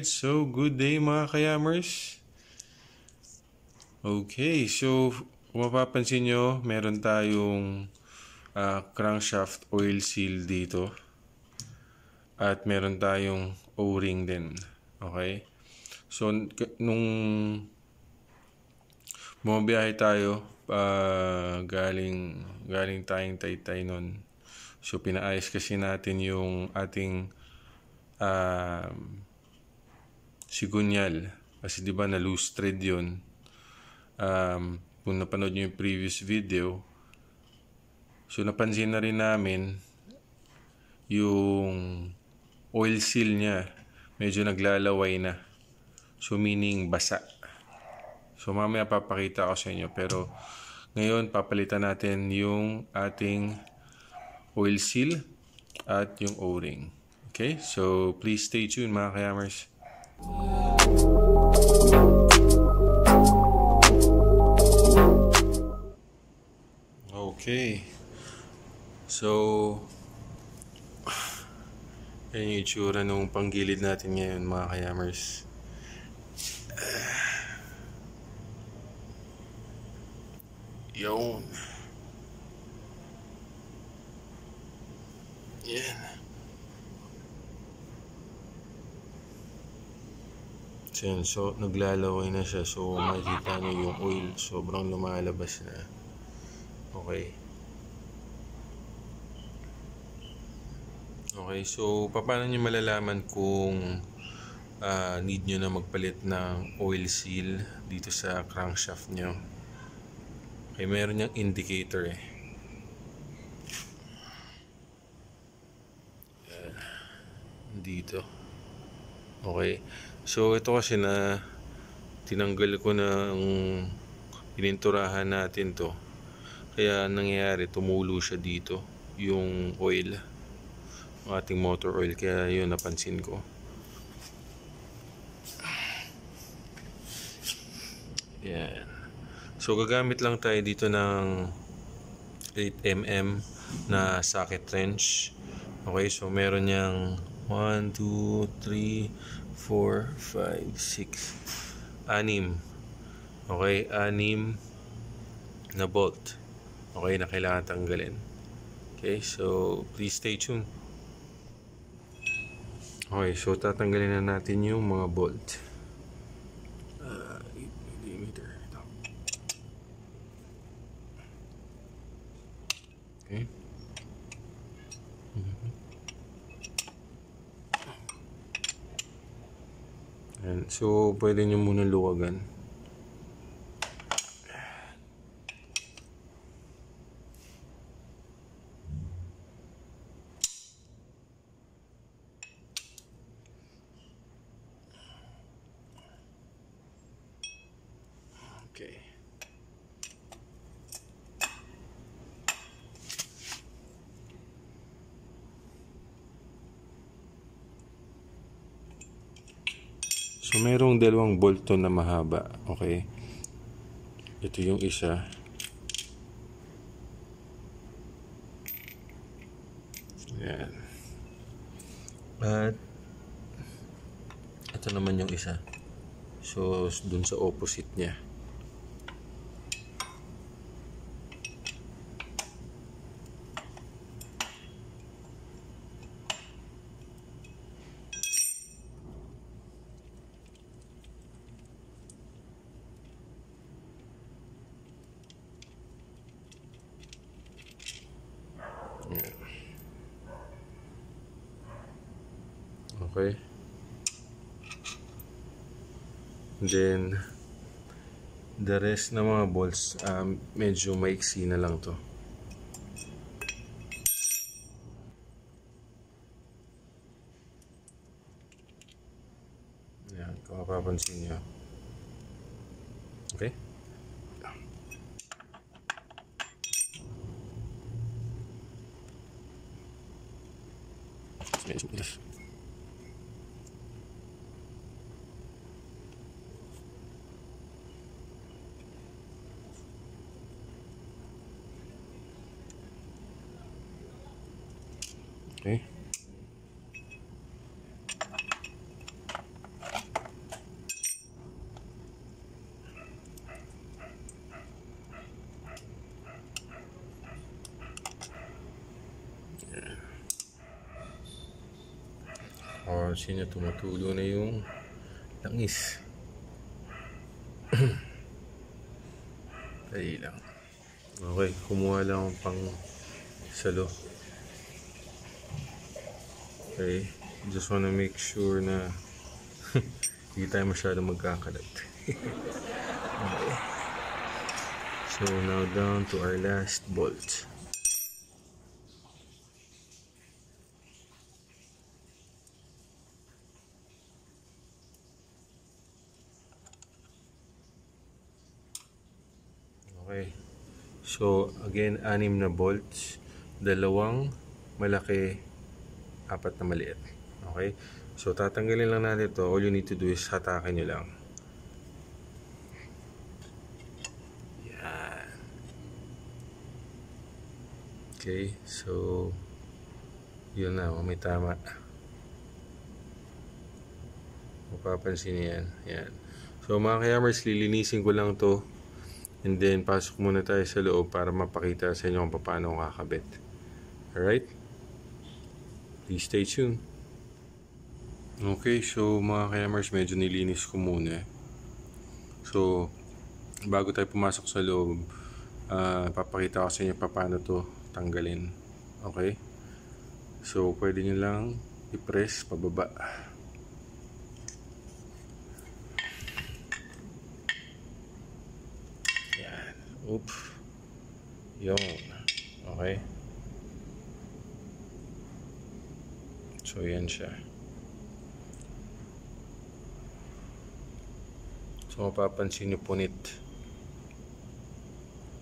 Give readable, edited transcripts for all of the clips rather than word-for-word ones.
so good day mga kayamers. Okay, so kung mapapansin nyo, meron tayong crankshaft oil seal dito. At meron tayong O-ring din. Okay? So, nung bumabiyahe tayo, galing tayong Taytay nun. So, pinaayos kasi natin yung ating sigunyal. Kasi di ba na loose thread yun. Kung napanood nyo yung previous video, so napansin na rin namin yung oil seal niya medyo naglalaway na. So meaning basa. So mamaya papakita ko sa inyo. Pero ngayon papalitan natin yung ating oil seal at yung O-ring. Okay, so please stay tuned mga kayamers. Okay, so yan yung itsura nung panggilid natin ngayon mga kayamers. Yun. Yan. So naglalaway na siya. So makikita nyo yung oil sobrang lumalabas na. Okay. Okay, so paano nyo malalaman kung need nyo na magpalit ng oil seal dito sa crankshaft nyo? Okay, meron niyang indicator eh. Dito. Okay. So ito kasi na tinanggal ko na ang pininturahan natin to. Kaya nangyayari tumulo siya dito yung oil, ang ating motor oil. Kaya yun napansin ko. Yan. So gagamit lang tayo dito ng 8mm na socket wrench. Okay, so meron niyang 1, 2, 3, 4, 5, 6, 6. Okay, 6 na bolt. Okay, na kailangan tanggalin. Okay, so please stay tuned. Okay, so tatanggalin na natin yung mga bolt. 8mm. Okay. And so pwede nyo muna luwagan. Okay. So mayroong dalawang bolt na mahaba. Okay. Ito yung isa. Yan. At ito naman yung isa. So dun sa opposite niya. Okay. Then the rest na mga bolts medyo maiksi na lang to. Yan, kung mapapansin nyo. Okay. Yes. Okay. mapapansin nyo, tumutulo na yung langis. Dali lang. Okay, kumuha lang akong pang salo. Okay, just wanna make sure na hindi tayo masyadong magkakalat. Okay. So now down to our last bolt. Okay. So again, 6 na bolts, 2 malaki, 4 na maliit. Okay? So tatanggalin lang natin ito. All you need to do is hatakin nyo lang. Yan. Okay, so yun na, may tama. Mapapansin niyo yan. Yan. So mga kayamers, lilinisin ko lang to. And then pasok muna tayo sa loob para mapakita sa inyo kung paano kakabit. Alright? Please stay tuned. Okay, so mga kayamers, medyo nilinis ko muna. So bago tayo pumasok sa loob, papakita ko sa inyo paano to tanggalin. Okay? So pwede nyo lang i-press pababa. Yan. Oops. Yun. Okay? So yan siya. So mapapansin nyo punit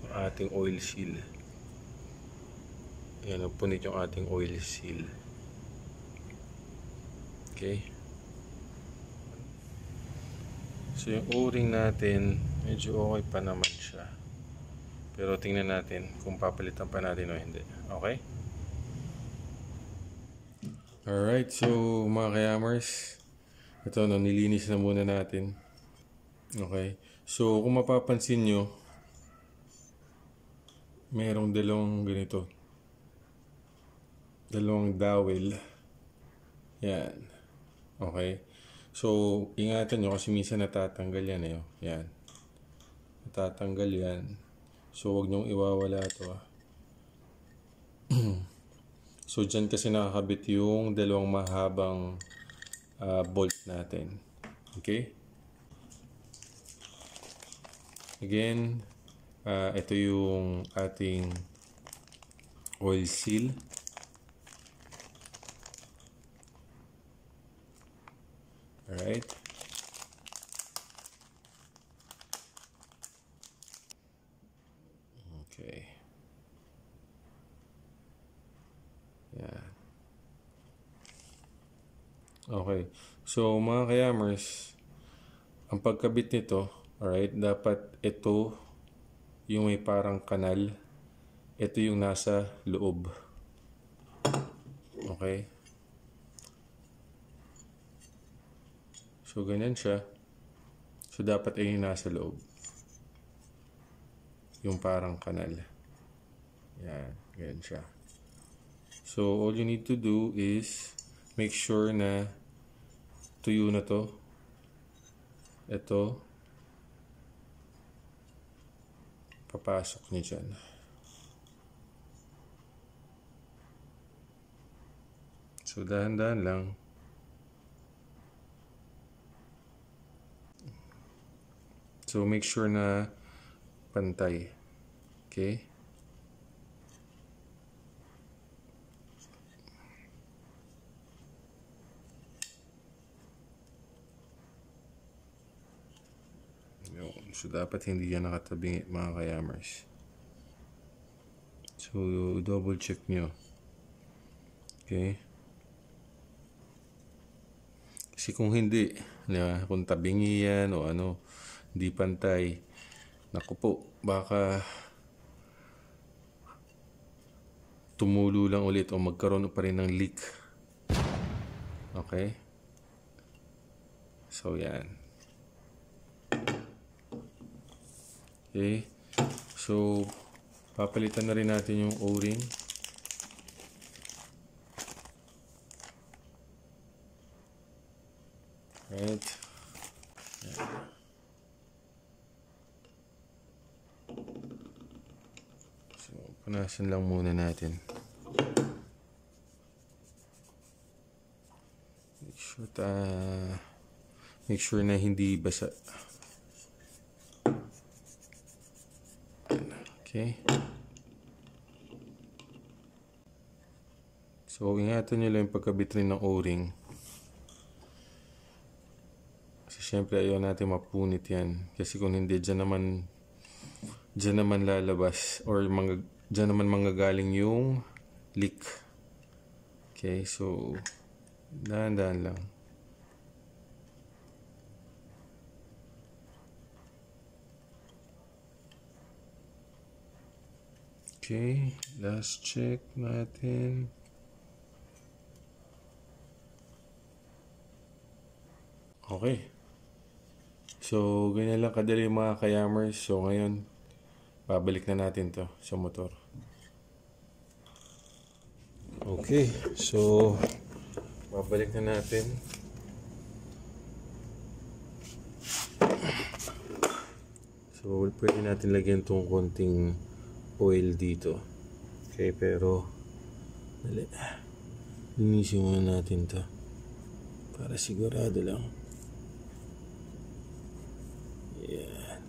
yung ating oil seal. Ayan, punit yung ating oil seal. Okay. So yung o-ring natin, medyo okay pa naman siya. Pero tingnan natin kung papalitan pa natin o hindi. Okay? Alright, so mga kayamers, ito no, nilinis na muna natin. Okay. So kung mapapansin nyo, merong dalawang ganito. Dalawang dowel. Yan. Okay. So, ingatan nyo kasi minsan natatanggal yan eh. Yan. Natatanggal yan. So, huwag nyong iwawala ito. So, dyan kasi nakakabit yung dalawang mahabang bolt natin. Okay? Again, ito yung ating oil seal. Alright. Okay. Yan. Okay. So, mga kayamers, ang pagkabit nito, alright, dapat ito yung may parang kanal. Ito yung nasa loob. Okay. So, ganyan siya. So, dapat ay yung nasa loob. Yung parang kanal. Yan. Ganyan siya. So, all you need to do is make sure na tuyo na to. Ito. Papasok niyo dyan. So, dahan-dahan lang. So, make sure na pantay. Okay? So, dapat hindi yan nakatabi mga kayamers. So, double check nyo. Okay? Kasi kung hindi, kung tabingi yan o ano, hindi pantay, naku po, baka tumulo lang ulit o magkaroon pa rin ng leak. Okay? So, yan. Okay? So, papalitan na rin natin yung O-ring. Right. So, punasan lang muna natin. Make sure na hindi basa. Okay. So, ingatan nyo lang yung pagkabit rin ng O-ring. Kasi syempre ayaw natin mapunit yan. Kasi kung hindi, dyan naman lalabas or dyan naman manggagaling yung leak. Okay, so dahan-dahan lang. Okay, last check natin. Okay. So, ganyan lang kadali mga kayamers. So, ngayon, babalik na natin to sa motor. Okay. So, babalik na natin. So, pwede natin lagyan tong konting oil dito. Okay, pero dali. Linisin muna natin to para sigurado lang. Yan.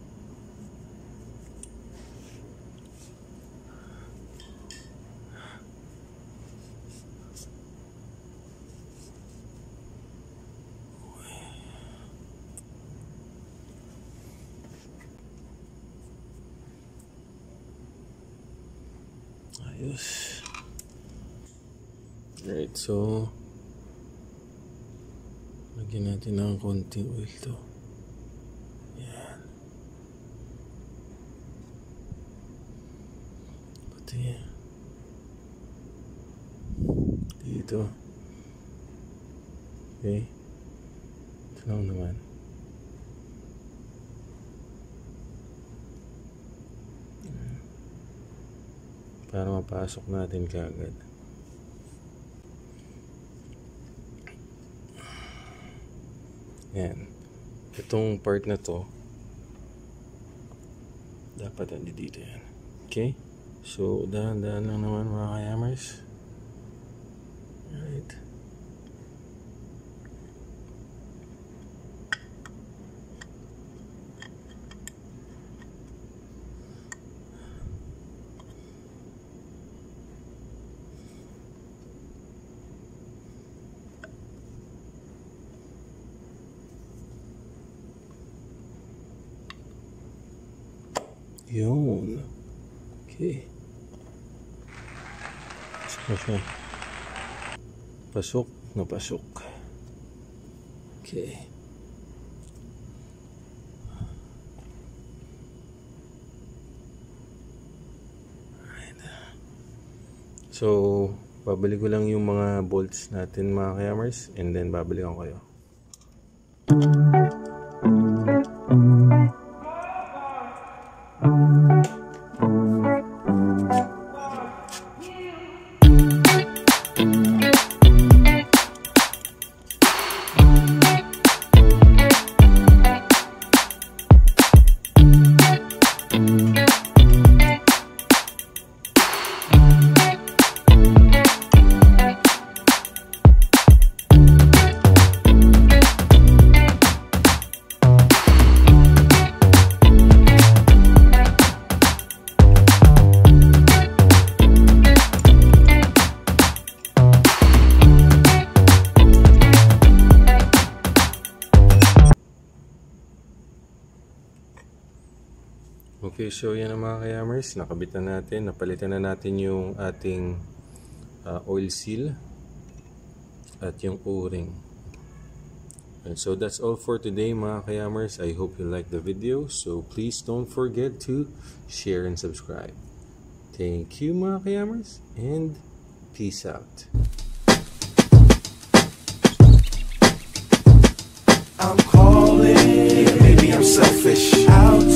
Ayos. Right, so lagyan natin ng konting oil to. Yan. Pati dito. Okay. Ito lang naman. Para mapasok natin kaagad. Yan. Itong part na to dapat dito yan. Okay? So, dahan-dahan lang naman mga kayamers. Right. Yun. Okay. Pasok na pasok. Okay. Alright. So, babalik ko lang yung mga bolts natin mga kayamers, and then babalikan ko kayo. Okay, so yan ang mga kayamers, nakabit na natin, napalitan na natin yung ating oil seal at yung O-ring. And so that's all for today mga kayamers. I hope you liked the video, so please don't forget to share and subscribe. Thank you mga kayamers, and peace out. I'm calling, maybe I'm selfish. Out